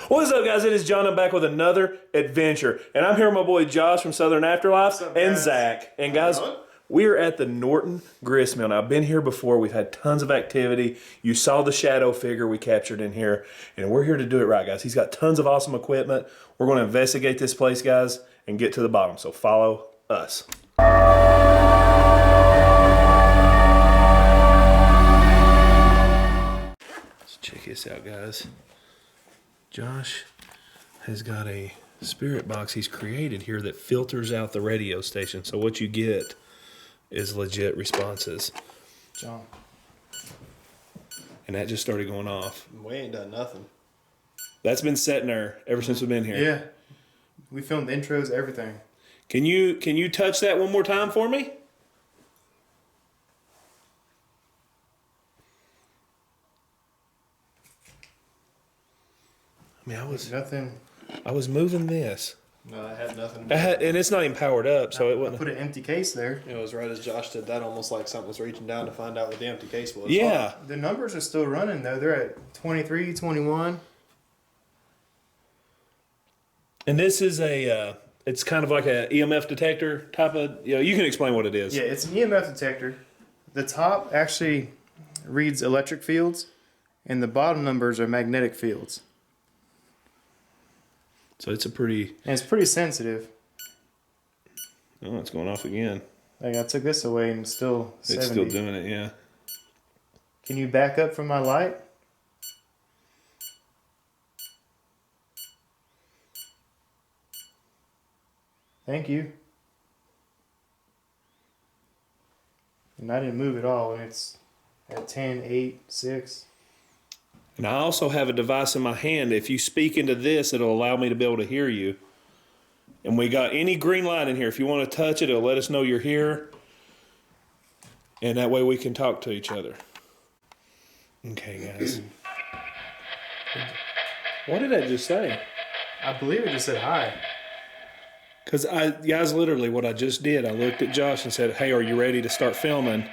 What's up, guys? It is John. I'm back with another adventure. And I'm here with my boy Josh from Southern Afterlife and Zach. And guys, we're at the Norton Gristmill. Now, I've been here before. We've had tons of activity. You saw the shadow figure we captured in here. And we're here to do it right, guys. He's got tons of awesome equipment. We're going to investigate this place, guys, and get to the bottom. So follow us. Let's check this out, guys. Josh has got a spirit box he's created here that filters out the radio station. So what you get is legit responses. John. And that just started going off. We ain't done nothing. That's been sitting there ever since we've been here. Yeah. We filmed intros, everything. Can you touch that one more time for me? I mean, I was moving this. No, I had nothing. And it's not even powered up, so it wouldn't. I put an empty case there. It was right as Josh did that, almost like something was reaching down to find out what the empty case was. Yeah. The numbers are still running, though. They're at 23, 21. And this is it's kind of like a EMF detector type of, you can explain what it is. Yeah, it's an EMF detector. The top actually reads electric fields, and the bottom numbers are magnetic fields. So it's and it's pretty sensitive. Oh, it's going off again. Like, I took this away and it's still 70. It's still doing it, yeah. Can you back up from my light? Thank you. And I didn't move at all, and it's at 10, 8, 6. And I also have a device in my hand. If you speak into this, it'll allow me to be able to hear you. And we got any green light in here. If you want to touch it, it'll let us know you're here. And that way we can talk to each other. Okay, guys. What did that just say? I believe it just said hi. Because guys, literally what I just did, I looked at Josh and said, "Hey, are you ready to start filming?"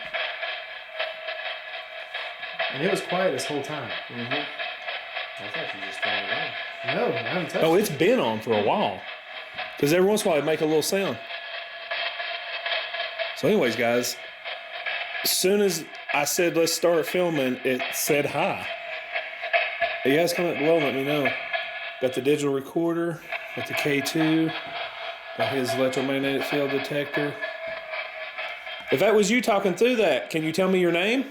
And it was quiet this whole time. Mm-hmm. I thought you just turned it on. No, I haven't touched it. Oh, it's been on for a while. Because every once in a while it make a little sound. So anyways, guys, as soon as I said let's start filming, it said hi. You guys comment below and let me know. Got the digital recorder, got the K2, got his electromagnetic field detector. If that was you talking through that, can you tell me your name?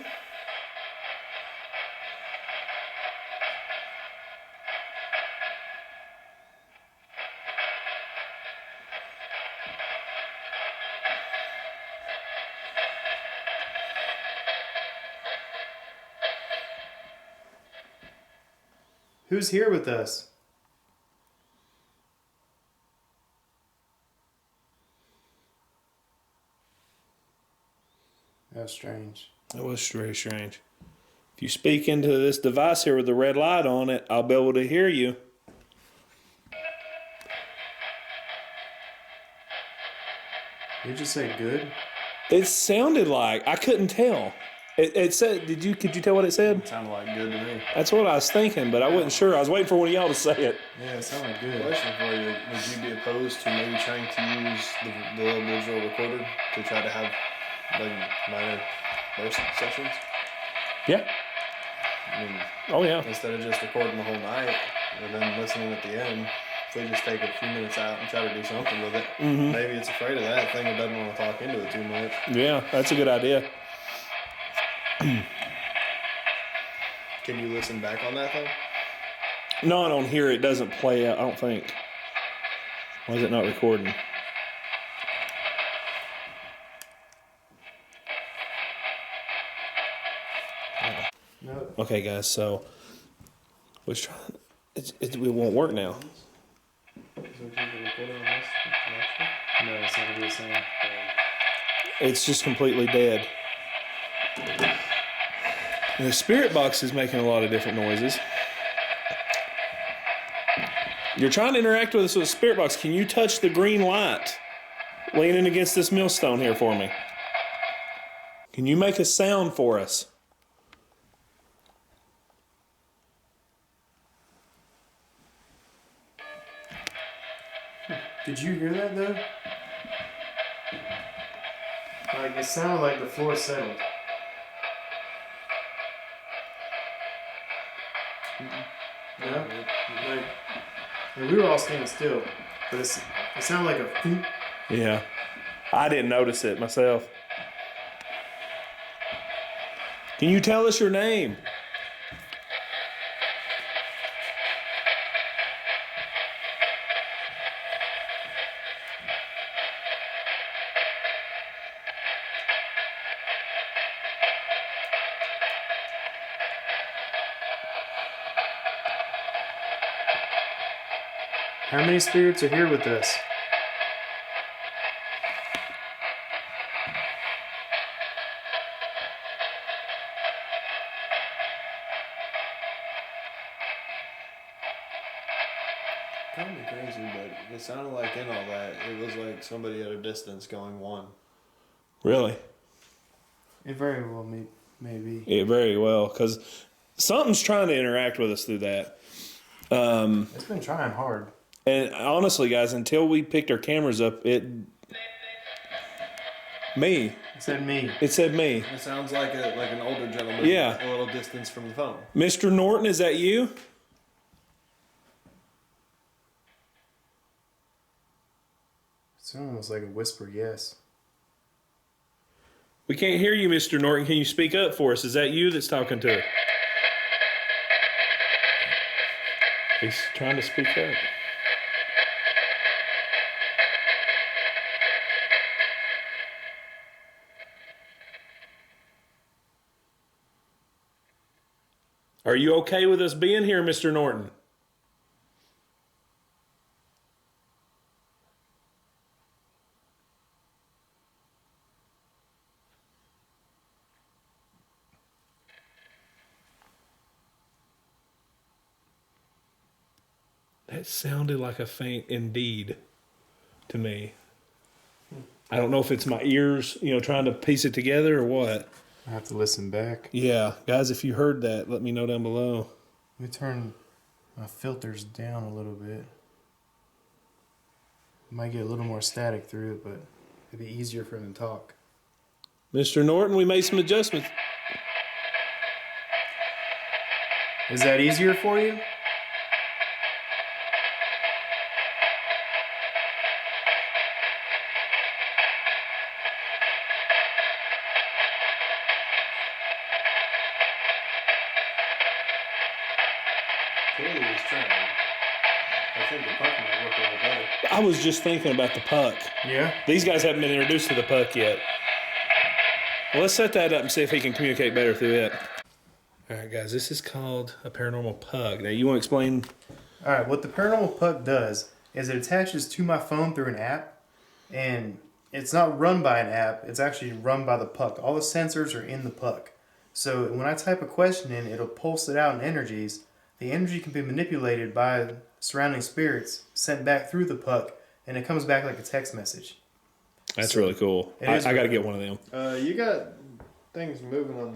Who's here with us? That's strange. That was very strange. If you speak into this device here with the red light on it, I'll be able to hear you. Did you just say good? It sounded like, I couldn't tell. It said, could you tell what it said? It sounded like good to me. That's what I was thinking, but I wasn't sure. I was waiting for one of y'all to say it. Yeah, it sounded good. Question for you: would you be opposed to maybe trying to use the little digital recorder to try to have like minor burst sessions? Yeah. I mean, Oh, yeah. instead of just recording the whole night and then listening at the end, if we just take a few minutes out and try to do something with it, maybe it's afraid of that thing that doesn't want to talk into it too much. Yeah, that's a good idea. Can you listen back on that though? No, I don't hear it. It doesn't play out, I don't think. Why is it not recording? No. Okay, guys, so let's try. It won't work now. So we keep the recorder on this? No, it's not going to be the same. It's just completely dead. And the spirit box is making a lot of different noises. You're trying to interact with us with a spirit box. Can you touch the green light leaning against this millstone here for me? Can you make a sound for us? Did you hear that though? Like it sounded like the floor settled. No? Like we were all standing still, but it sounded like a thump. Yeah. I didn't notice it myself. Can you tell us your name? How many spirits are here with us? Kind of crazy, but it sounded like in all that, it was like somebody at a distance going one. Really? It very well may be. Yeah, very well, because something's trying to interact with us through that. It's been trying hard. And honestly, guys, until we picked our cameras up, me. It said me. It said me. It sounds like an older gentleman. Yeah. A little distance from the phone. Mr. Norton, is that you? It's almost like a whisper, yes. We can't hear you, Mr. Norton. Can you speak up for us? Is that you that's talking to her? He's trying to speak up. Are you okay with us being here, Mr. Norton? That sounded like a faint indeed to me. I don't know if it's my ears, trying to piece it together or what. I have to listen back. Yeah, guys, if you heard that, let me know down below. Let me turn my filters down a little bit. Might get a little more static through it, but it'd be easier for him to talk. Mr. Norton, we made some adjustments. Is that easier for you? Clearly he's trying. I think the puck might work a little better. I was just thinking about the puck. Yeah. These guys haven't been introduced to the puck yet. Well, let's set that up and see if he can communicate better through it. All right, guys, this is called a paranormal pug. Now, you want to explain? All right, what the paranormal puck does is it attaches to my phone through an app, and it's not run by an app, it's actually run by the puck. All the sensors are in the puck. So when I type a question in, it'll pulse it out in energies. The energy can be manipulated by surrounding spirits, sent back through the puck, and it comes back like a text message. That's really cool. I got to get one of them. You got things moving on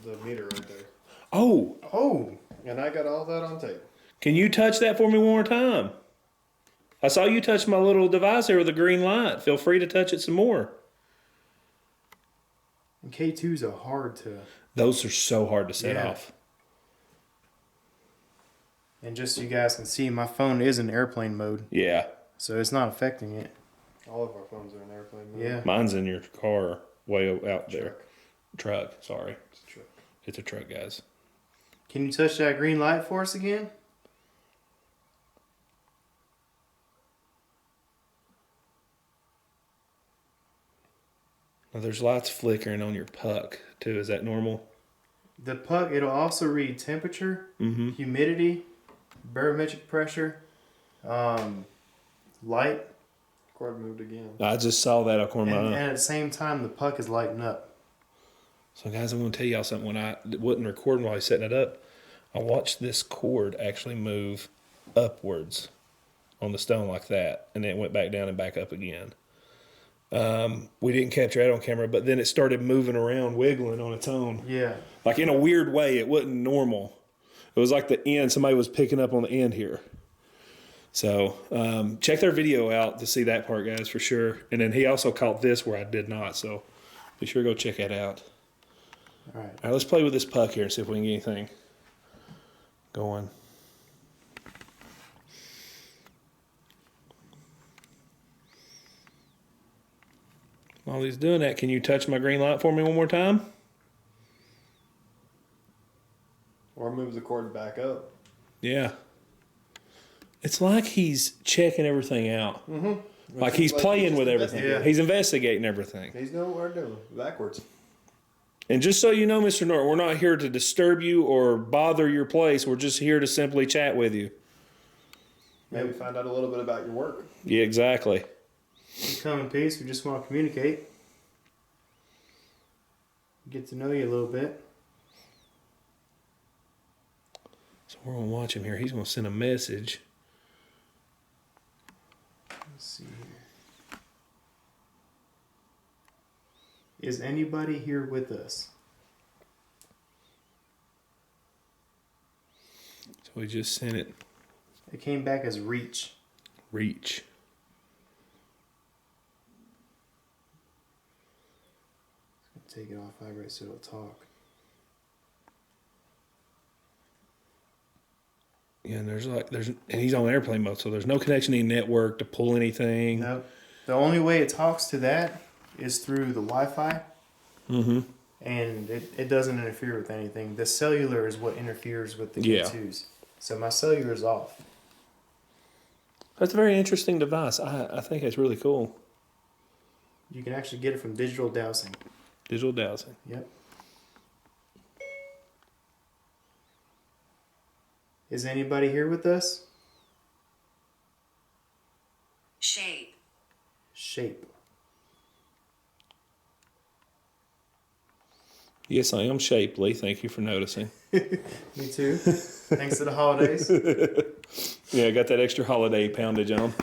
the meter right there. Oh, And I got all that on tape. can you touch that for me one more time? I saw you touch my little device there with a green light. Feel free to touch it some more. And K2s are hard to... Those are so hard to set Yeah. off. And just so you guys can see, my phone is in airplane mode, Yeah. so it's not affecting it. All of our phones are in airplane mode. Yeah. Mine's in your car way out there. Truck, sorry. It's a truck. It's a truck, guys. Can you touch that green light for us again? Now, there's lights flickering on your puck, too. Is that normal? The puck, it'll also read temperature, Mm-hmm. humidity, barometric pressure, light, Cord moved again. I just saw that up on my and eye. at the same time, the puck is lighting up. So, guys, I'm going to tell y'all something. When I wasn't recording while I was setting it up, I watched this cord actually move upwards on the stone like that, and then it went back down and back up again. We didn't capture that on camera, but then it started moving around, wiggling on its own. Yeah. Like in a weird way, it wasn't normal. It was like the end, somebody was picking up on the end here. So check their video out to see that part, guys, for sure. And then he also caught this where I did not. So be sure to go check that out. All right. All right, let's play with this puck here and see if we can get anything going. While he's doing that, can you touch my green light for me one more time? Or move the cord back up. Yeah. It's like he's checking everything out. Mm-hmm. Like he's playing with everything. Yeah. He's investigating everything. He's know what we're doing. Backwards. And just so you know, Mr. Norton, we're not here to disturb you or bother your place. We're just here to simply chat with you. Maybe find out a little bit about your work. Yeah, exactly. We come in peace. We just want to communicate. Get to know you a little bit. So we're going to watch him here. He's going to send a message. Let's see here. Is anybody here with us? So we just sent it. It came back as reach. Reach. Take it off vibrate so it'll talk. Yeah, and and he's on airplane mode, so there's no connection to any network to pull anything. No. The only way it talks to that is through the Wi-Fi. Mm-hmm. And it doesn't interfere with anything. The cellular is what interferes with the Yeah. K2s. So my cellular is off. That's a very interesting device. I think it's really cool. You can actually get it from digital dowsing. Digital dowsing. Yep. Is anybody here with us? Shape. Shape. Yes, I am shapely. Thank you for noticing. Me too. Thanks to the holidays. Yeah, I got that extra holiday poundage on.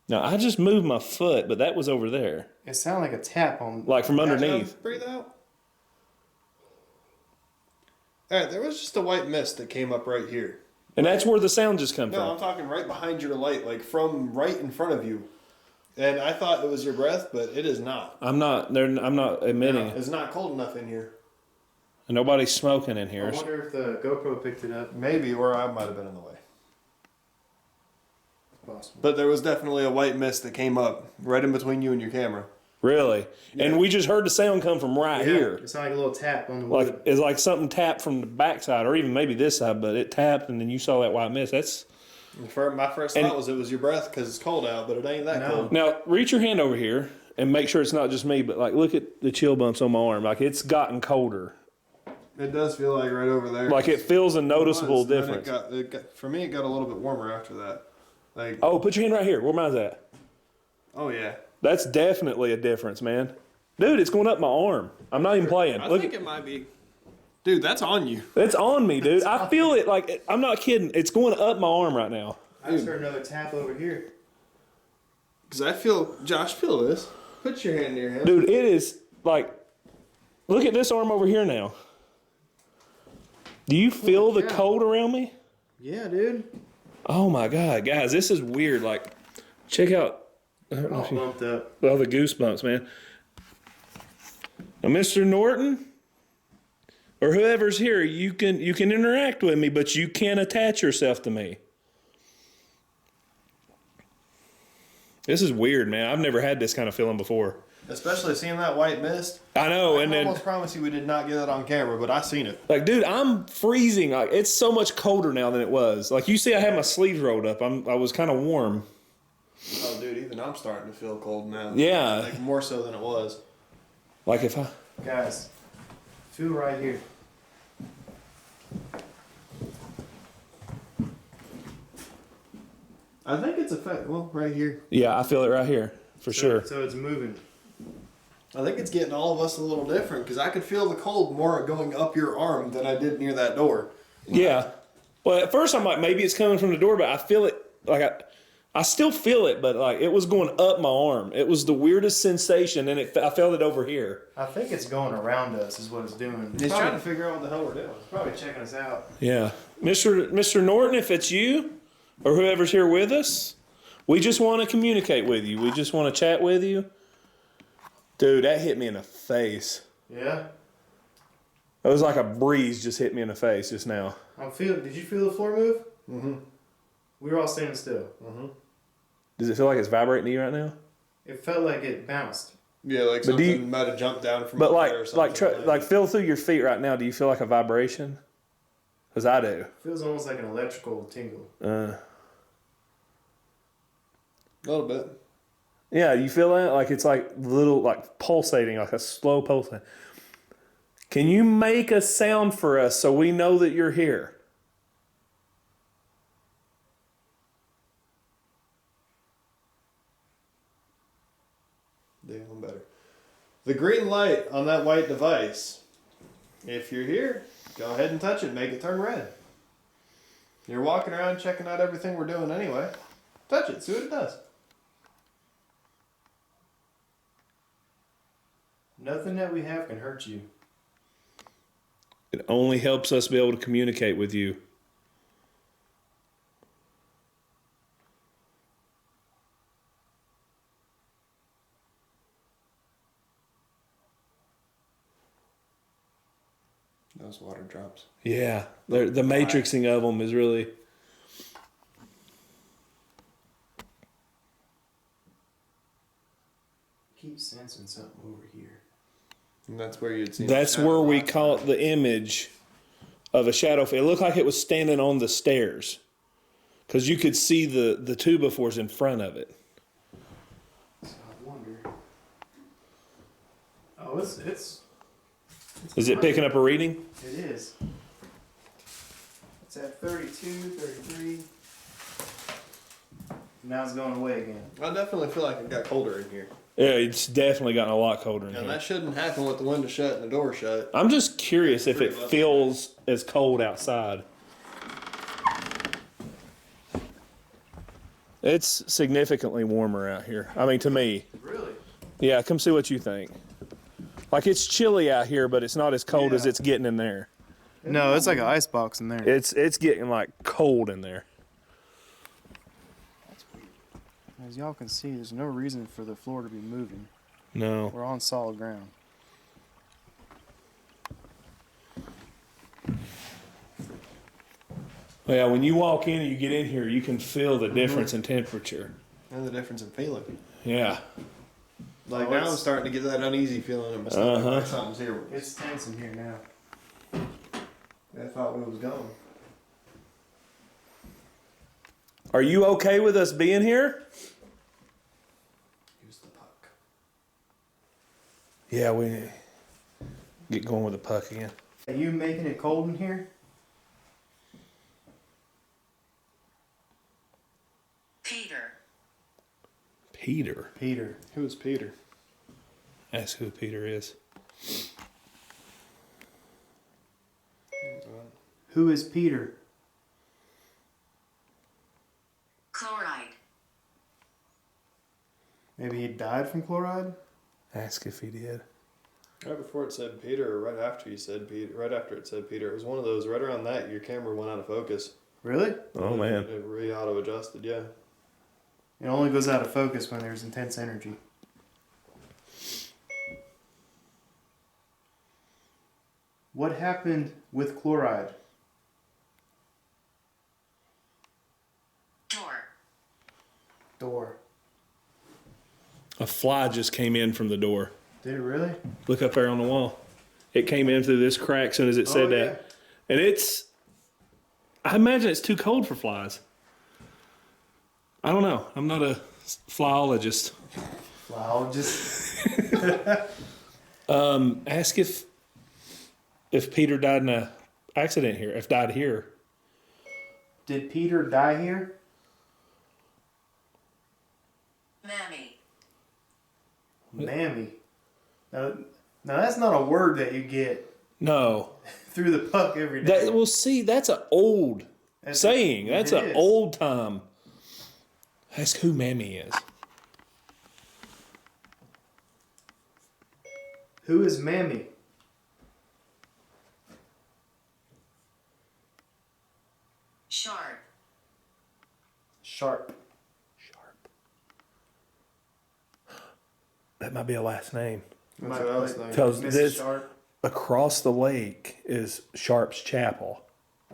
Now, I just moved my foot, but that was over there. It sounded like a tap on. Like from underneath. Breathe out. Alright, there was just a white mist that came up right here. And that's where the sound just come No, I'm from. talking right behind your light, like from right in front of you. And I thought it was your breath, but it is not. I'm not admitting it. It's not cold enough in here. And nobody's smoking in I here. wonder if the GoPro picked it up. Maybe, or I might have been in the way. Possible. But there was definitely a white mist that came up right in between you and your camera. Really? And we just heard the sound come from right here. It sounded like a little tap on the Like wood. it's like something tapped from the backside, or even maybe this side, but it tapped, and then you saw that white mist. That's My first thought was it was your breath because it's cold out, but it ain't that No. cold. now. Reach your hand over here and make sure it's not just me, but like look at the chill bumps on my arm. Like it's gotten colder. It does feel like right over there. Like it feels a It noticeable was, then difference. It got, for me, it got a little bit warmer after that. Like, Oh, put your hand right here. Where mine's at? oh yeah. That's definitely a difference, man. Dude, it's going up my arm. I'm not even playing. I Look, think it might be. Dude, that's on you. it's on me, dude. I feel it like I'm not kidding. It's going up my arm right now. I just heard another tap over here. Because I feel, Josh, feel this. Put your hand in your hand. Dude, it is like, look at this arm over here now. Do you feel the cow. cold around me? Yeah, dude. Oh my God, guys, this is weird. Like, check out All bumped up. all the goosebumps, man. Now, Mr. Norton, or whoever's here, you can interact with me, but you can't attach yourself to me. This is weird, man. I've never had this kind of feeling before. Especially seeing that white mist. I know, and I then almost promise you we did not get that on camera, but I seen it. like, dude, I'm freezing. Like, it's so much colder now than it was. Like, you see, I had my sleeves rolled up. I was kind of warm. Oh, dude, even I'm starting to feel cold now. Yeah. Like more so than it was. Like if I, Guys, feel right here. I think it's well, right here. yeah, I feel it right here for sure. So it's moving. I think it's getting all of us a little different because I could feel the cold more going up your arm than I did near that door. Yeah. Well, at first I'm like, maybe it's coming from the door, but I feel it like I still feel it, but like it was going up my arm. It was the weirdest sensation, and I felt it over here. I think it's going around us is what it's doing. He's trying to figure out what the hell we're doing. It's probably checking us out. Yeah. Mr. Norton, if it's you or whoever's here with us, we just want to communicate with you. We just want to chat with you. Dude, that hit me in the face. Yeah? It was like a breeze just hit me in the face just now. Did you feel the floor move? Mm-hmm. We were all standing still. Mm-hmm. Does it feel like it's vibrating to you right now? It felt like it bounced. Yeah, like something might have jumped down from but up there or something. like feel through your feet right now. Do you feel like a vibration? Because I do. It feels almost like an electrical tingle. A little bit. Yeah, you feel that? Like it's like little, like pulsating, like a slow pulsing. Can you make a sound for us so we know that you're here? Even better. The green light on that white device. If you're here, go ahead and touch it. Make it turn red. You're walking around checking out everything we're doing anyway. Touch it. See what it does. Nothing that we have can hurt you. It only helps us be able to communicate with you. Those water drops. Yeah, the matrixing of them is really... Keep sensing something over here. And that's where you'd see. That's where we caught the image of a shadow. It looked like it was standing on the stairs because you could see the two befores in front of it. So I wonder. Oh, it's Is it picking up a reading? It is. It's at 32, 33. Now it's going away again. I definitely feel like it got colder in here. Yeah, it's definitely gotten a lot colder in And here. that shouldn't happen with the window shut and the door shut. I'm just curious if it feels as cold outside. It's significantly warmer out here. I mean, to me. Really? Yeah, come see what you think. Like, it's chilly out here, but it's not as cold as it's getting in there. No, it's like an ice box in there. It's getting, like, cold in there. As y'all can see, there's no reason for the floor to be moving. No. We're on solid ground. Yeah, when you walk in and you get in here, you can feel the difference in temperature. And the difference in feeling. Yeah. Like now I'm starting to get that uneasy feeling in my stomach. Like something's here. It's tense in here now. I thought we was going. Are you okay with us being here? Use the puck. Yeah, we get going with the puck again. Are you making it cold in here? Peter. Peter. Peter. Who is Peter? Ask who Peter is. Who is Peter? Chloride. Maybe he died from chloride? Ask if he did. Right before it said Peter, or right after you said Peter, right after it said Peter, it was one of those. Right around that, your camera went out of focus. Really? Oh, man. It re-auto adjusted. Yeah. It only goes out of focus when there's intense energy. What happened with chloride? Door. Door. A fly just came in from the door. Did it really? Look up there on the wall. It came in through this crack as soon as it said yeah. that. And I imagine it's too cold for flies. I don't know. I'm not a flyologist. Ask if Peter died in a accident here, if died here. Did Peter die here? Mammy. Mammy. Now that's not a word that you get No. through the puck every day. Well, see, that's an old saying. That's an old time. Ask who Mammy is. Who is Mammy? Sharp. Sharp. Sharp. That might be a last name. That's what I was thinking. Because Mrs. this Sharp. across the lake is Sharp's Chapel,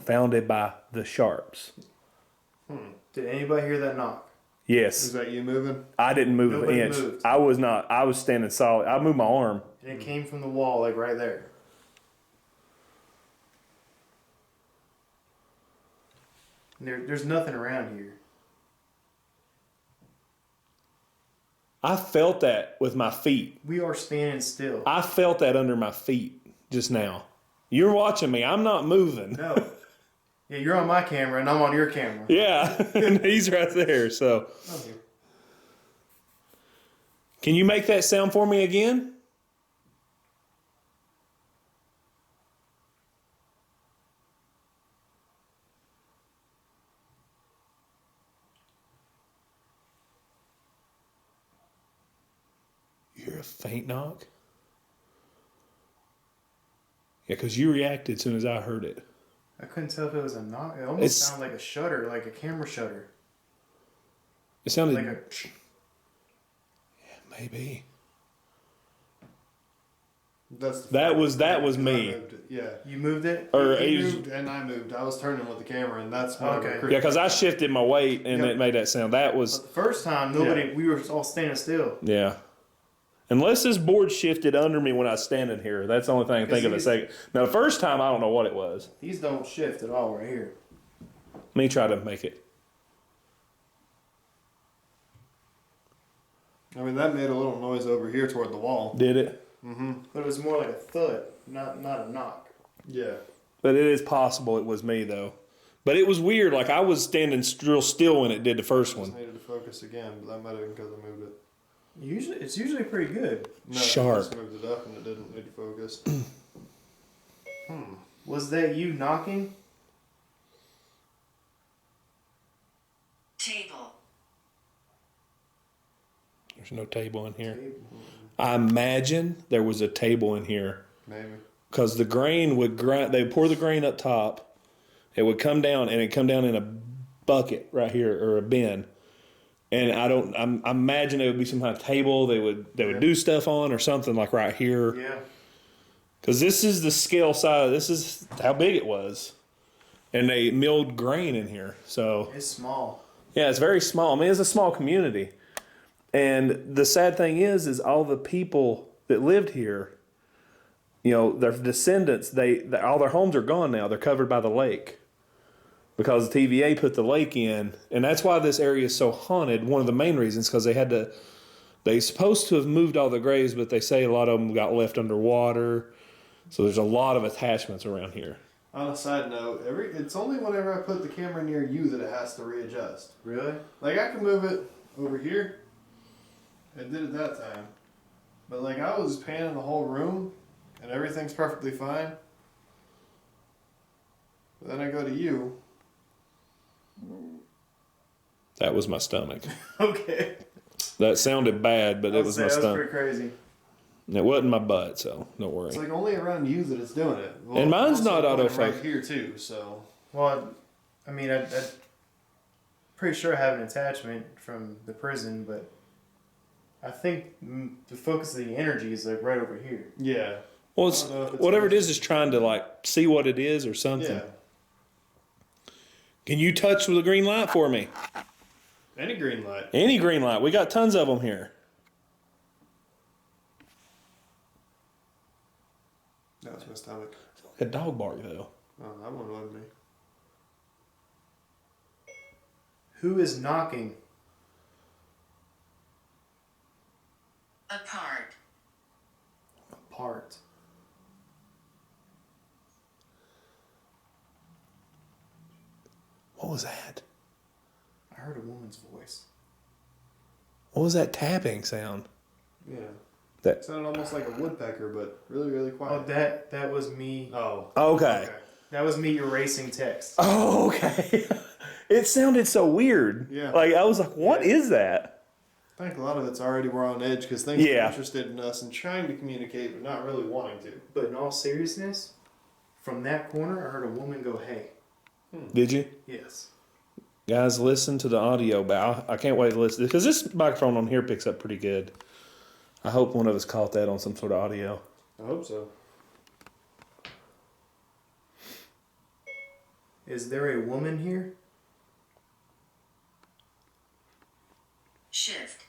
founded by the Sharps. Did anybody hear that knock? Yes. Is that you moving? I didn't move Nobody an inch. moved. I was not. I was standing solid. I moved my arm. And it came from the wall, like right there. There's nothing around here. I felt that with my feet. We are standing still. I felt that under my feet just now. You're watching me. I'm not moving. No. Yeah, you're on my camera and I'm on your camera. Yeah, and he's right there. So, Okay. can you make that sound for me again? You hear a faint knock? Yeah, because you reacted as soon as I heard it. I couldn't tell if it was a knock. It almost It's- sounded like a shutter, like a camera shutter. It sounded Like a. maybe. That's the That was I me. moved it. Yeah. You moved it? Or He he was- moved and I moved. I was turning with the camera, and that's what Okay. yeah, because I shifted my weight and Yep. it made that sound. That was But the first time, nobody. We were all standing still. yeah. Unless this board shifted under me when I was standing here. That's the only thing I can think of a second. Now, the first time, I don't know what it was. These don't shift at all right here. Let me try to make it. I mean, that made a little noise over here toward the wall. Did it? But it was more like a thud, not a knock. Yeah. But it is possible it was me, though. But it was weird. Like, I was standing real still when it did the first Just one. needed to focus again, but that might have been because I moved it. It's usually pretty good. No, Sharp. I just moved it up and it didn't need to focus. Was that you knocking? Table. There's no table in here. I imagine there was a table in here. Maybe. Because the grain would grind, they would pour the grain up top, it would come down, and it'd come down in a bucket right here, or a bin. And I imagine it would be some kind of table they would do stuff on, or something like right here. Yeah. Because this is the scale size, this is how big it was. And they milled grain in here. So, It's small. yeah, it's very small. I mean, it's a small community. And the sad thing is all the people that lived here, you know, their descendants, all their homes are gone now. They're covered by the lake because the TVA put the lake in, and that's why this area is so haunted. One of the main reasons, because they supposed to have moved all the graves, but they say a lot of them got left underwater. So there's a lot of attachments around here. On a side note, it's only whenever I put the camera near you that it has to readjust. Really? Like, I can move it over here. I did it that time. But, like, I was panning the whole room, and everything's perfectly fine. But then I go to you. That was my stomach. Okay. That sounded bad, but it was my That was stomach. pretty crazy. It wasn't my butt, so don't worry. It's like only around you that it's doing it. Well, And mine's also not going autofocus. right here too. So Well, I mean, I'm pretty sure I have an attachment from the prison, but I think the focus of the energy is like right over here. yeah, Well, I don't know if it's whatever it always- is trying to like see what it is or something. yeah. Can you touch with a green light for me? Any green light. Any green light. We got tons of them here. That was my stomach. A dog bark though. Oh, that one wasn't me. Who is knocking? Apart. Apart. What was that? I heard a woman's voice. What was that tapping sound? Yeah. That. It sounded almost like a woodpecker, but really, really Oh, quiet. that was me. Oh. Okay. That was me erasing text. Oh, okay. It sounded so weird. Yeah. Like, I was like, what Yeah. is that? I think a lot of it's already we're on edge because things Yeah. are interested in us and trying to communicate, but not really wanting to. But in all seriousness, from that corner, I heard a woman go, "Hey." Did you? Yes. Guys, listen to the audio, but I can't wait to listen. Because this microphone on here picks up pretty good. I hope one of us caught that on some sort of audio. I hope so. Is there a woman here? Shift.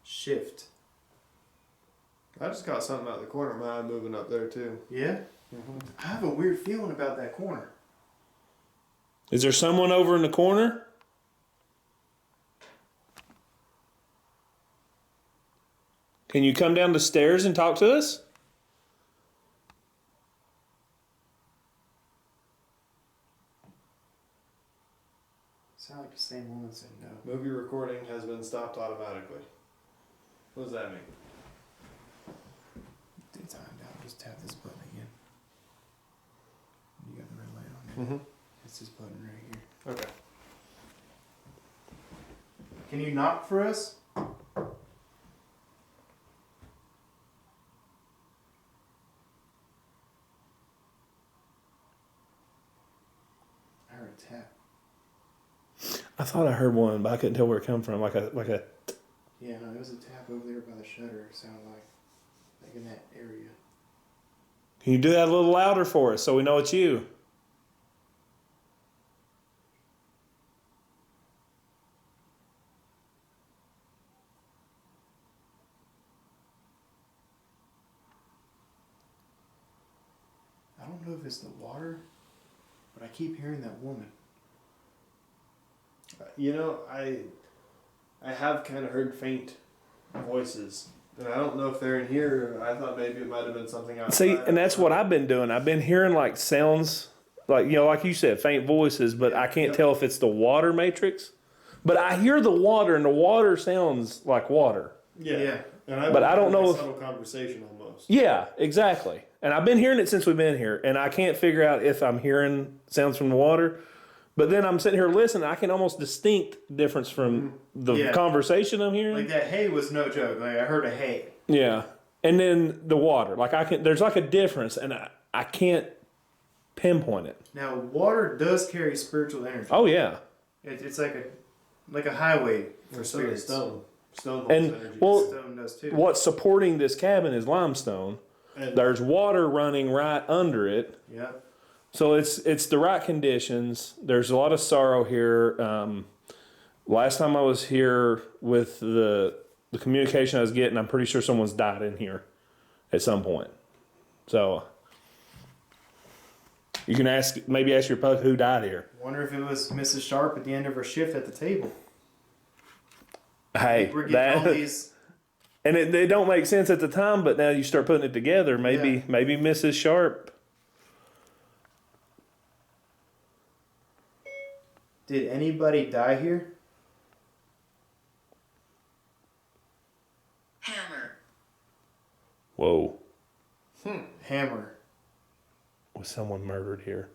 Shift. I just got something out of the corner of my eye moving up there too. Yeah? I have a weird feeling about that corner. Is there someone over in the corner? Can you come down the stairs and talk to us? Sound like the same woman said no. Movie recording has been stopped automatically. What does that mean? Did time down. Just tap this button again. You got the red light on there. It's this button right here. Okay. Can you knock for us? I heard a tap. I thought I heard one, but I couldn't tell where it come from. Like a. Yeah, no, it was a tap over there by the shutter. It sounded like in that area. Can you do that a little louder for us so we know it's you? I don't know if it's the water, but I keep hearing that woman. You know, I have kind of heard faint voices, and I don't know if they're in here. I thought maybe it might have been something outside. See, and that's what I've been doing. I've been hearing like sounds, like, you know, like you said, faint voices, but I can't tell if it's the water matrix. But I hear the water, and the water sounds like water. Yeah. And But I don't know a if- subtle conversation almost. Yeah, exactly. And I've been hearing it since we've been here, and I can't figure out if I'm hearing sounds from the water. But then I'm sitting here listening. I can almost distinct difference from the Yeah. conversation I'm hearing. Like that hey was no joke. Like I heard a hey. Yeah. And then the water. Like there's like a difference, and I can't pinpoint it. Now water does carry spiritual energy. Oh, yeah. It's like a highway for Or so does spirits. stone. Stone holds And, energy. well, Stone does too. what's supporting this cabin is limestone. And There's water running right under it. Yeah. So it's the right conditions. There's a lot of sorrow here. Last time I was here with the communication I was getting, I'm pretty sure someone's died in here at some point. So you can maybe ask your puck who died here. Wonder if it was Mrs. Sharp at the end of her shift at the table. Hey, We're getting all these. and it don't make sense at the time, but now you start putting it together. Maybe Mrs. Sharp. Did anybody die here? Hammer. Whoa, Hammer. was someone murdered here?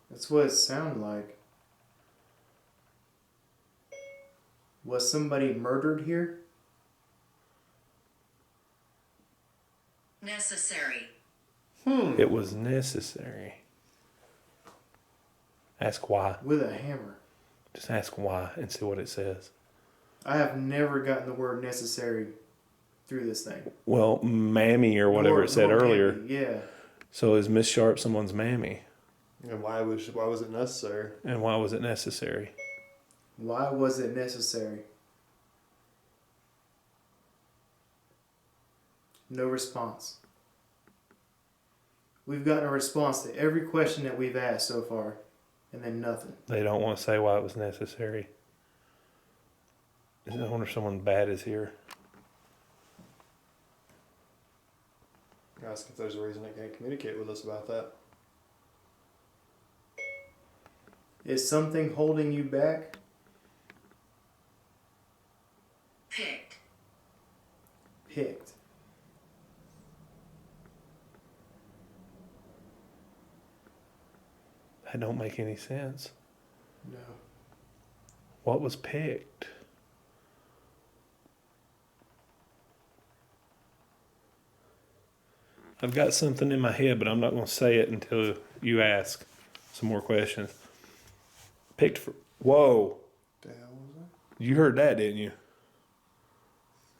That's what it sounded like. Was somebody murdered here? Necessary. It was necessary. Ask why. With a hammer. Just ask why and see what it says. I have never gotten the word necessary through this thing. Well, mammy or whatever it said Nor earlier. can be. Yeah. So is Miss Sharp someone's mammy? And why was it necessary? And why was it necessary? Why was it necessary? No response. We've gotten a response to every question that we've asked so far, and then nothing. They don't want to say why it was necessary. I wonder if someone bad is here. Ask if there's a reason it can't communicate with us about that. Is something holding you back? Picked. Picked. That don't make any sense. No. What was picked? I've got something in my head, but I'm not going to say it until you ask some more questions. Picked for... Whoa. The hell was that? You heard that, didn't you?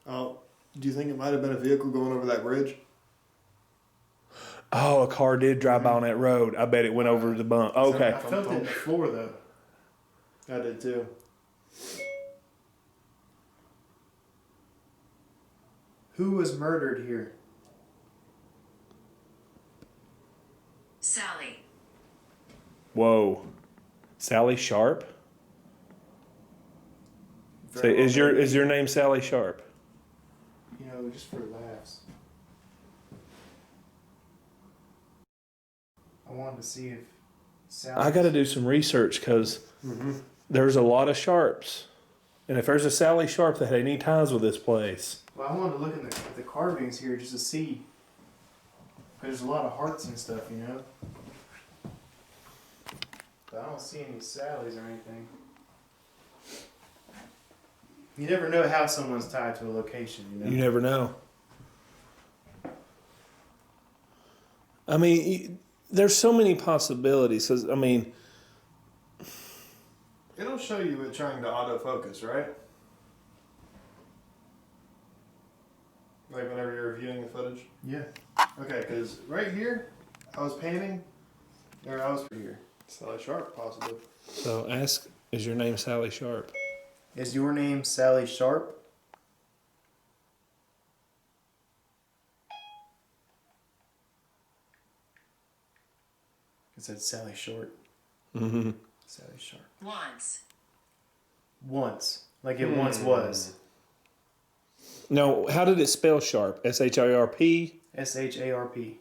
Oh, do you think it might have been a vehicle going over that bridge? Oh, a car did drive by on that road. I bet it went over the bump. Okay. I felt it in the floor, though. I did too. Who was murdered here? Sally. Whoa. Sally Sharp? Say, Very is well, your name Sally Sharp? You know, just for laughs. I wanted to see if Sally. I got to do some research because there's a lot of Sharps. And if there's a Sally Sharp that had any ties with this place. Well, I wanted to look at the carvings here just to see. There's a lot of hearts and stuff, you know. But I don't see any Sallys or anything. You never know how someone's tied to a location, you know. You never know. I mean, there's so many possibilities. 'Cause, I mean, It'll show you it trying to autofocus, right? Like whenever you're viewing the footage? Yeah. Okay, because right here, I was painting, or I was here. Sally Sharp, possibly. so ask, is your name Sally Sharp? Is your name Sally Sharp? It said Sally Short. Mm-hmm. Sally Sharp. Once. Once. Like it once was. No, how did it spell Sharp? S-H-A-R-P? SHARP.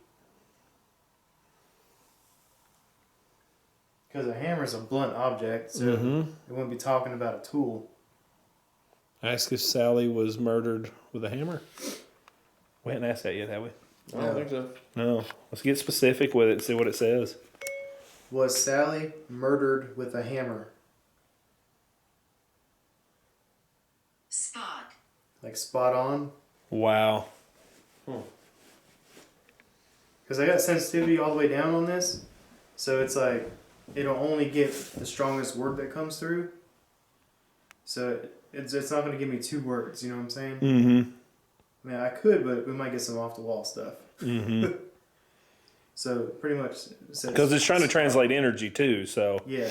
Because a hammer is a blunt object, so it wouldn't be talking about a tool. Ask if Sally was murdered with a hammer. We haven't asked that yet, have we? I don't think so. No. Let's get specific with it and see what it says. Was Sally murdered with a hammer? Spot. Like spot on? Wow. Because I got sensitivity all the way down on this. So it's like, it'll only get the strongest word that comes through. So it's not going to give me two words, you know what I'm saying? Mm-hmm. I mean, I could, but we might get some off the wall stuff. Mm-hmm. So pretty much. Because it's trying to translate energy too, so Yeah.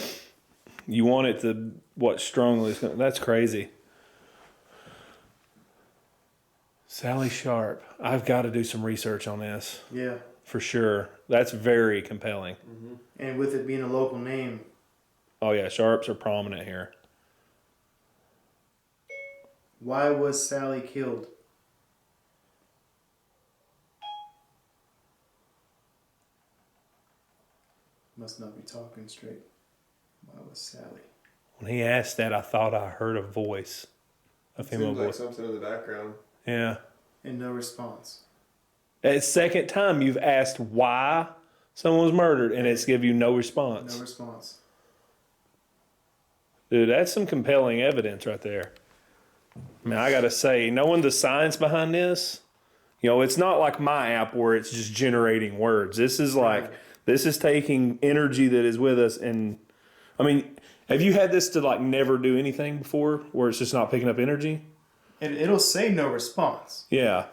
you want it to, what strongly is going to, that's crazy. Sally Sharp. I've got to do some research on this. Yeah. For sure. That's very compelling. And with it being a local name, Oh yeah, Sharps are prominent here. why was Sally killed? Must not be talking straight. Why was Sally? When he asked that, I thought I heard a voice. A female Seems like voice. something in the background. Yeah. And no response. That second time you've asked why someone was murdered and it's give you no response. No response. Dude, that's some compelling evidence right there. I mean, I gotta say, knowing the science behind this, you know, it's not like my app where it's just generating words. This is like, this is taking energy that is with us. And I mean, have you had this to like never do anything before where it's just not picking up energy? It'll say no response, Yeah.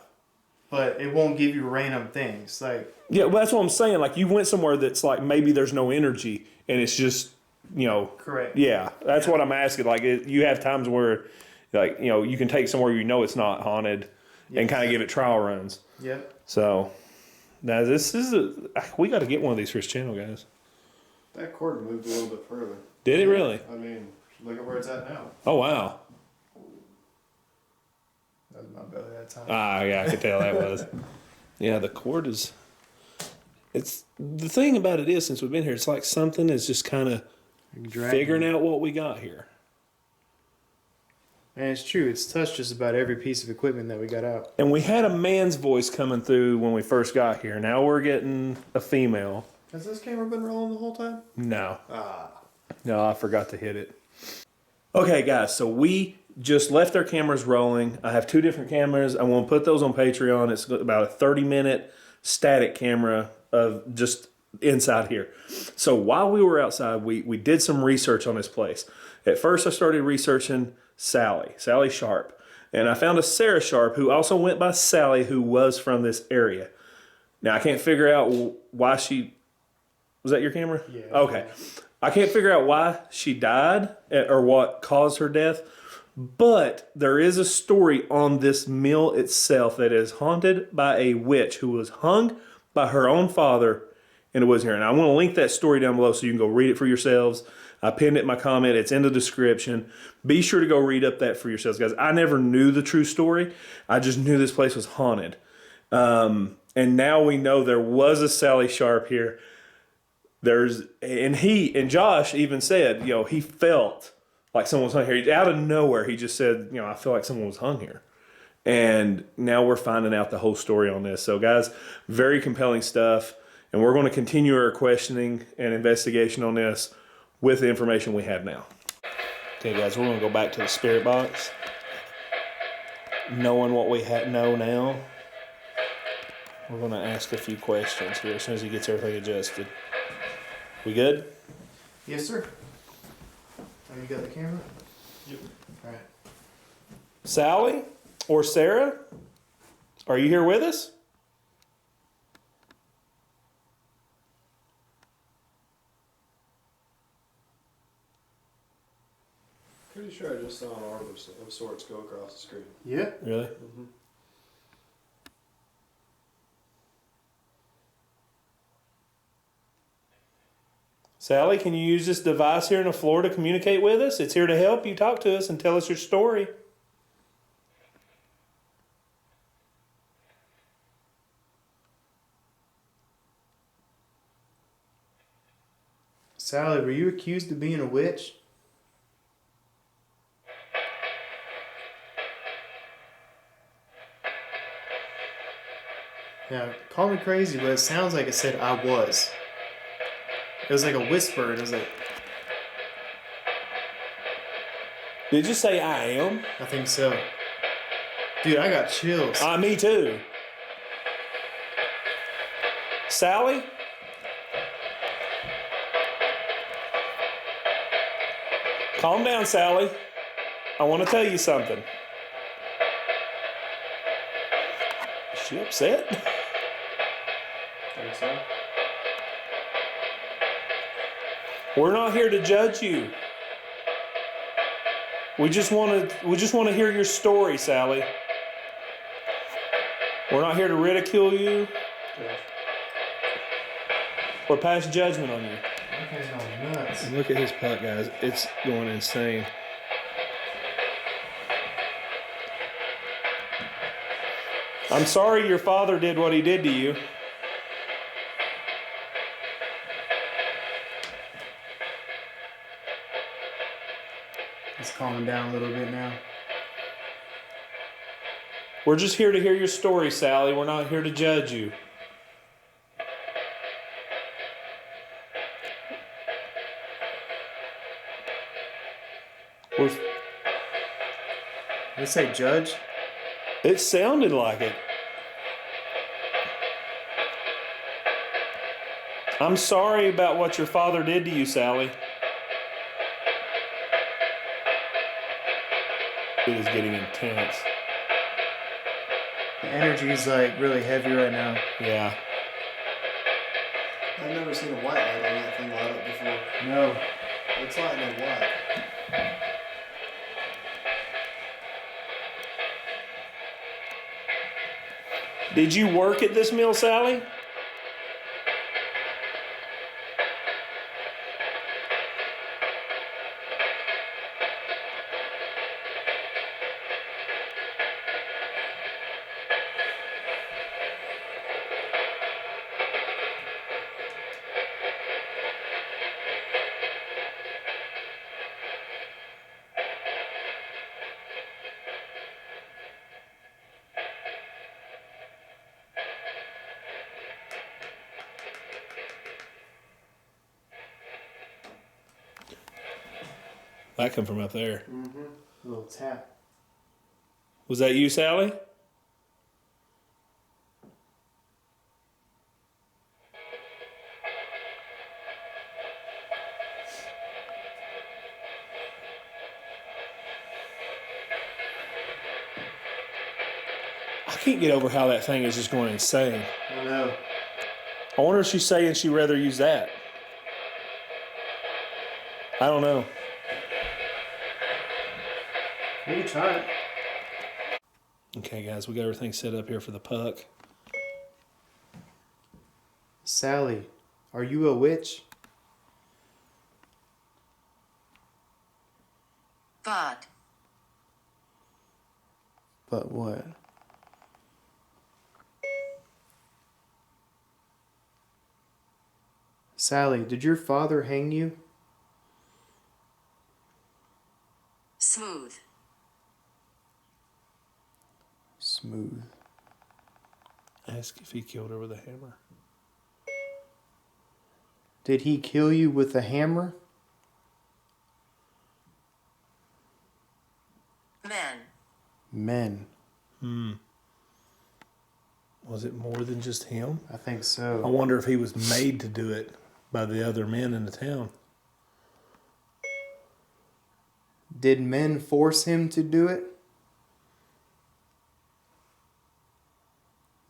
but it won't give you random things. Like, Yeah, well, that's what I'm saying. Like, you went somewhere that's like maybe there's no energy and it's just, you know. correct. Yeah, that's what I'm asking. Like, you have times where, like, you know, you can take somewhere you know it's not haunted and kind of give it trial runs. Yep. So, now this is we got to get one of these for his channel, guys. That cord moved a little bit further. Did it really? I mean, look at where it's at now. Oh, wow. That was my belly that time. Ah, yeah, I could tell that was. Yeah, the cord is. It's the thing about it is, since we've been here, it's like something is just kind of figuring out what we got here. And it's true. It's touched just about every piece of equipment that we got out. And we had a man's voice coming through when we first got here. Now we're getting a female. Has this camera been rolling the whole time? No. Ah. No, I forgot to hit it. Okay, guys, so we just left our cameras rolling. I have 2 different cameras. I want to put those on Patreon. It's about a 30-minute static camera of just inside here. So while we were outside, we did some research on this place. At first, I started researching Sally Sharp. And I found a Sarah Sharp who also went by Sally, who was from this area. Now, I can't figure out why she... Was that your camera? Yeah. Okay. I can't figure out why she died or what caused her death, but there is a story on this mill itself that is haunted by a witch who was hung by her own father in the woods here. And I want to link that story down below so you can go read it for yourselves. I pinned it in my comment. It's in the description. Be sure to go read up that for yourselves, guys. I never knew the true story. I just knew this place was haunted. And now we know there was a Sally Sharp here. And Josh even said, he felt like someone was hung here. Out of nowhere, he just said, I feel like someone was hung here. And now we're finding out the whole story on this. So, guys, very compelling stuff. And we're going to continue our questioning and investigation on this with the information we have now. Okay, guys, we're going to go back to the spirit box. Knowing what we know now, we're going to ask a few questions here as soon as he gets everything adjusted. We good? Yes, sir. Oh, you got the camera? Yep. All right. Sally or Sarah, are you here with us? Pretty sure I just saw an orb of sorts go across the screen. Yeah. Really? Mm-hmm. Sally, can you use this device here on the floor to communicate with us? It's here to help you talk to us and tell us your story. Sally, were you accused of being a witch? Now, call me crazy, but it sounds like it said I was. It was like a whisper. It was like, Did you say I am? I think so. Dude, I got chills. Me too. Sally? Calm down, Sally. I want to tell you something. Is she upset? Think so? We're not here to judge you. We just want to hear your story, Sally. We're not here to ridicule you Yeah. or pass judgment on you. That guy's going nuts. Look at his putt, guys. It's going insane. I'm sorry your father did what he did to you. It's calming down a little bit now. We're just here to hear your story, Sally. We're not here to judge you. We're, Did it say judge? it sounded like it. I'm sorry about what your father did to you, Sally. It is getting intense. The energy's like really heavy right now. Yeah. I've never seen a white light on that thing light up before. No. It's lighting up white. Did you work at this mill, Sally? That come from up there. A little tap. Was that you, Sally? I can't get over how that thing is just going insane. I know. I wonder if she's saying she'd rather use that. I don't know. We can try it. Okay, guys, we got everything set up here for the puck. Sally, are you a witch? But. But what? Sally, did your father hang you? Smooth. Smooth. Ask if he killed her with a hammer. Did he kill you with a hammer? Men. Men. Was it more than just him? I think I so. wonder if he was made to do it by the other men in the town. Did men force him to do it?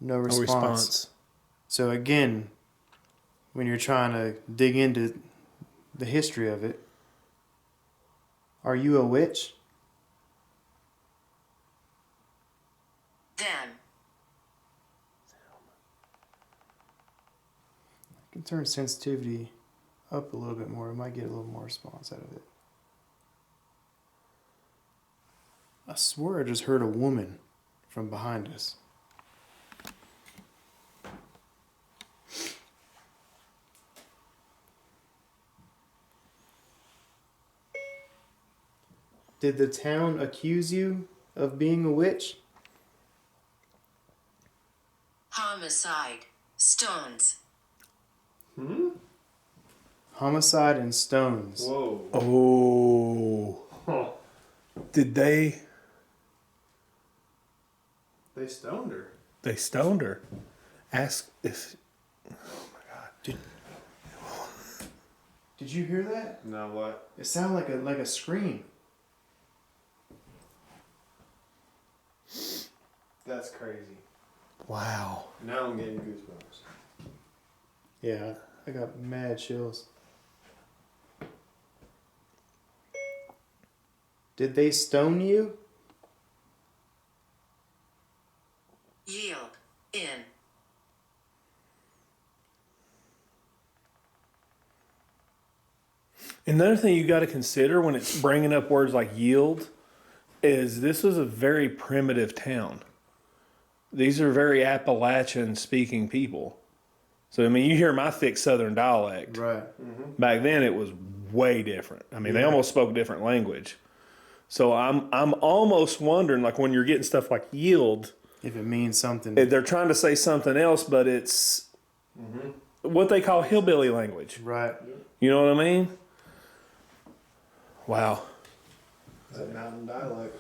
No response. No response. So again, when you're trying to dig into the history of it, are you a witch? Them. I can turn sensitivity up a little bit more. I might get a little more response out of it. I swear I just heard a woman from behind us. Did the town accuse you of being a witch? Homicide. Stones. Homicide and stones. Whoa. Oh. Huh. Did they? They stoned her. They stoned her. Ask if. Did you hear that? Now what? It sounded like a scream. That's crazy. Wow. Now I'm getting goosebumps. Yeah, I got mad chills. Did they stone you? Yield. In. Another thing you got to consider when it's bringing up words like yield is this was a very primitive town. These are very Appalachian speaking people. So, I mean, you hear my thick Southern dialect. Right. Back then it was way different. I mean, they almost spoke different language. So I'm almost wondering, like when you're getting stuff like yield, If it means something. they're trying to say something else, but it's what they call hillbilly language. Right. You know what I mean? Wow. Is that mountain dialect?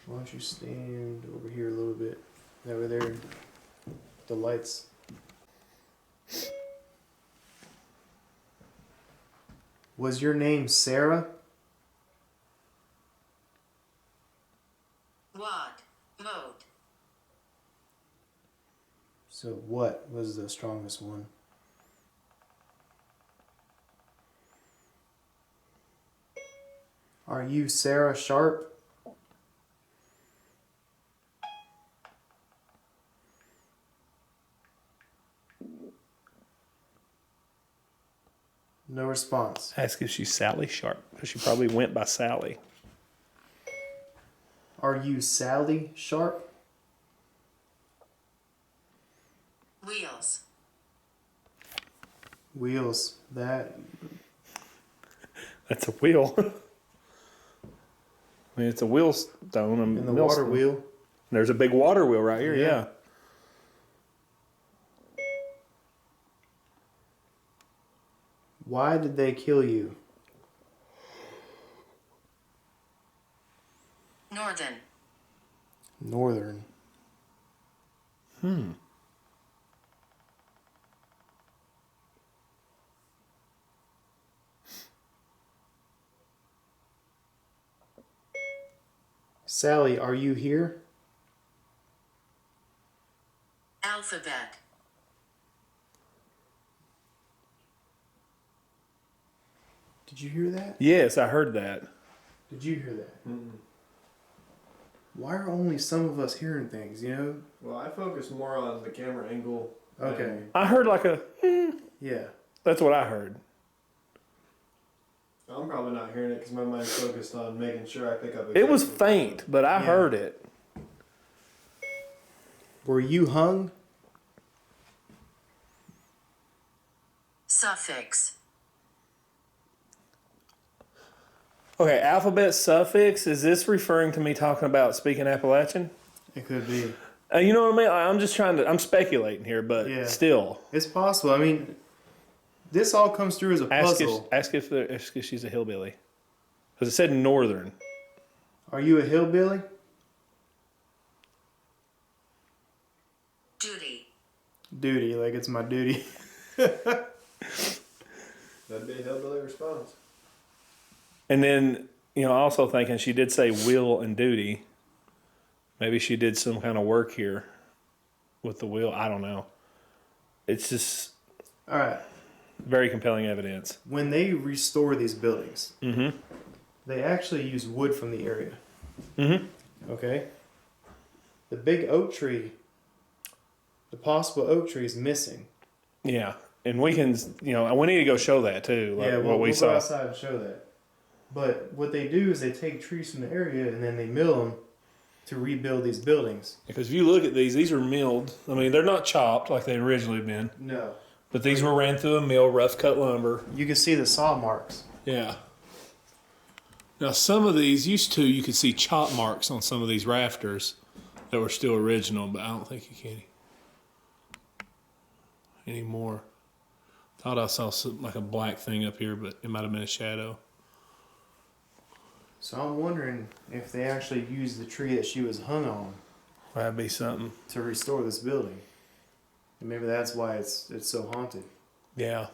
Why don't you stand over here a little bit? Over there. The lights. Was your name Sarah? What? Mode. So what was the strongest one? Are you Sarah Sharp? No response. Ask if she's Sally Sharp, because she probably went by Sally. Are you Sally Sharp? Wheels. Wheels. That. That's a wheel. I mean, it's a wheel stone. And the water wheel. There's a big water wheel right here, yeah. Why did they kill you? Northern. Sally, are you here? Alphabet. Did you hear that? Yes, I heard that. Did you hear that? Why are only some of us hearing things, you know? Well, I focus more on the camera angle. Okay. I heard like a, Yeah. that's what I heard. I'm probably not hearing it because my mind's focused on making sure I pick up. It was exactly- faint, but I heard it. Were you hung? Suffix. Okay, alphabet suffix, is this referring to me talking about speaking Appalachian? It could be. You know what I mean? I'm just I'm speculating here, but Yeah. still. It's possible. I mean, this all comes through as a puzzle. Ask if she's a hillbilly. Because it said northern. Are you a hillbilly? Duty. Duty, like it's my duty. That'd be a hillbilly response. And then, also thinking she did say will and duty. Maybe she did some kind of work here with the will. I don't know. It's just All right. very compelling evidence. When they restore these buildings, they actually use wood from the area. Okay? The big oak tree, the possible oak tree is missing. Yeah. And we can, we need to go show that too. Like Yeah, what we we'll saw. go outside and show that. But what they do is they take trees from the area and then they mill them to rebuild these buildings. Because if you look at these are milled. I mean, they're not chopped like they originally been. No. But these were ran through a mill, rough cut lumber. You can see the saw marks. Yeah. Now, some of these you could see chop marks on some of these rafters that were still original, but I don't think you can anymore. Thought I saw like a black thing up here, but it might have been a shadow. So I'm wondering if they actually used the tree that she was hung on That'd be something. to restore this building. And maybe that's why it's so haunted. Yeah.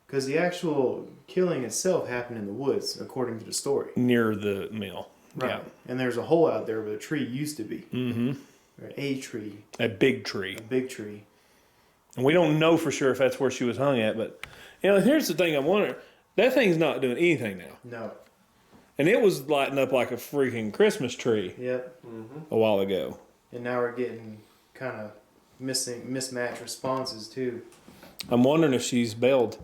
Because the actual killing itself happened in the woods, according to the story. Near the mill. Right. And there's a hole out there where the tree used to be. Mm-hmm. Or a tree. A big tree. A big tree. And we don't know for sure if that's where she was hung at, but here's the thing I wonder. That thing's not doing anything now. No. And it was lighting up like a freaking Christmas tree Yep. a while ago. And now we're getting kind of mismatched responses too. I'm wondering if she's bailed.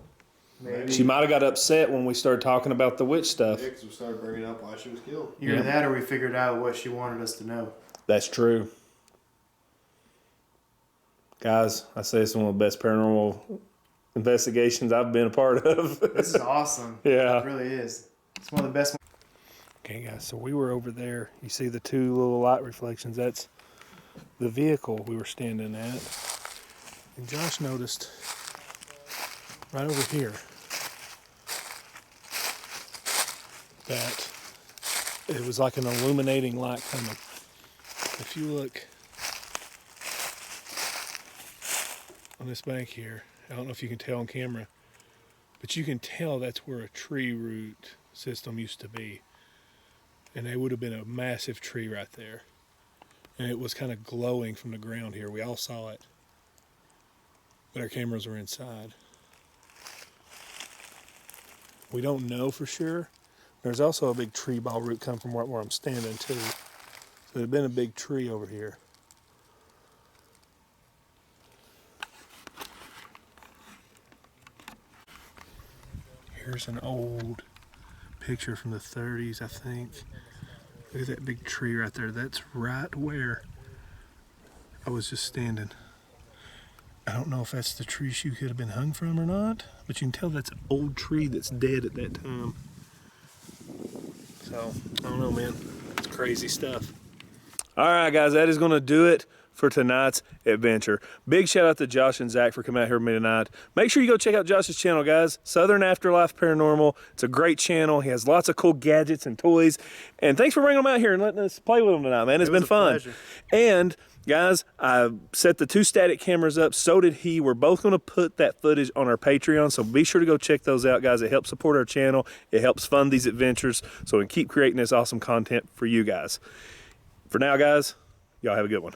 Maybe. She might have got upset when we started talking about the witch stuff. Because we started bringing up why she was killed. Either that or we figured out what she wanted us to know. That's true. Guys, I say it's one of the best paranormal investigations I've been a part of. This is awesome. Yeah. It really is. It's one of the best ones. Okay, guys, so we were over there. You see the two little light reflections? That's the vehicle we were standing at. And Josh noticed right over here that it was like an illuminating light coming. If you look on this bank here, I don't know if you can tell on camera, but you can tell that's where a tree root system used to be. And there would have been a massive tree right there. And it was kind of glowing from the ground here. We all saw it. But our cameras were inside. We don't know for sure. There's also a big tree ball root come from where I'm standing too. So there'd been a big tree over here. Here's an old picture from the 30s, I think. Look at that big tree right there. That's right where I was just standing. I don't know if that's the tree she could have been hung from or not, but you can tell that's an old tree that's dead at that time. So, I don't know, man. It's crazy stuff. All right, guys, that is going to do it for tonight's adventure. Big shout out to Josh and Zach for coming out here with me tonight. Make sure you go check out Josh's channel, guys. Southern Afterlife Paranormal. It's a great channel. He has lots of cool gadgets and toys. And thanks for bringing them out here and letting us play with them tonight, man. It's been fun. Pleasure. And guys, I set the 2 static cameras up. So did he. We're both going to put that footage on our Patreon. So be sure to go check those out, guys. It helps support our channel. It helps fund these adventures so we can keep creating this awesome content for you guys. For now, guys, y'all have a good one.